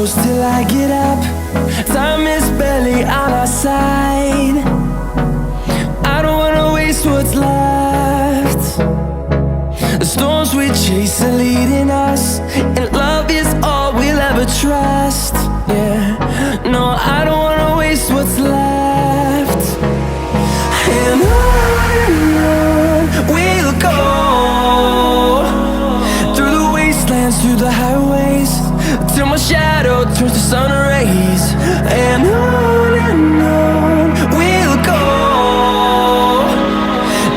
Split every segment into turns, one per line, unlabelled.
close till I get up. Time is barely on our side. I don't wanna waste what's left. The storms we chase are leading us, and love is all we'll ever trust. Yeah, no, I don't wanna waste what's left. And on we'll go, through the wastelands, through the highways, till my shadow turns to sun rays. And on we'll go,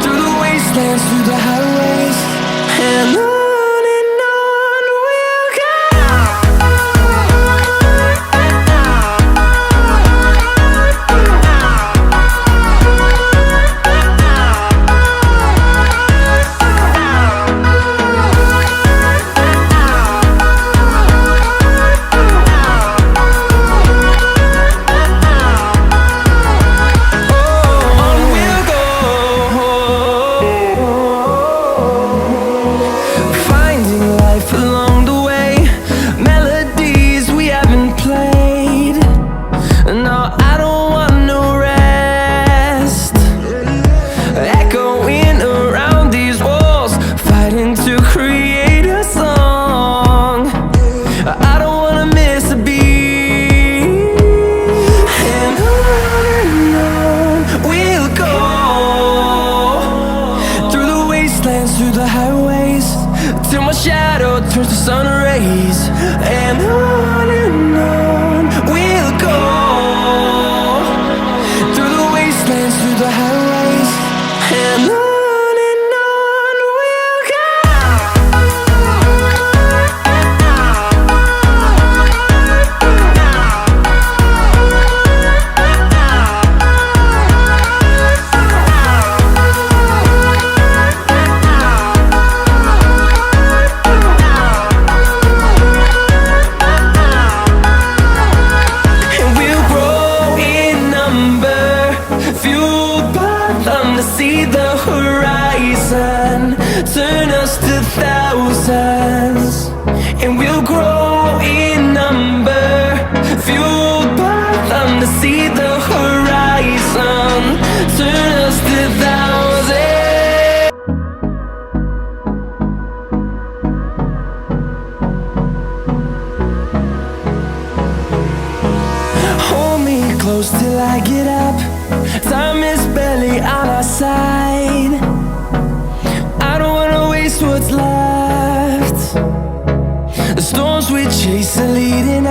through the wastelands, through the highways, and on we'll go. Along the way, melodies we haven't played. No, I don't want no rest. Echoing around these walls, fighting to create a song. I don't wanna miss a beat. And on we'll go, through the wastelands, through the highways, till my shadow turns to sun rays. And on we'll go, through the wastelands, through the highways, and on we'll go. See the horizon, turn us to thousands, and we'll grow in number, fueled by them to see the horizon, turn us to thousands. Hold me close till I get up. Time is barely on our side. I don't wanna waste what's left. The storms we chase are leading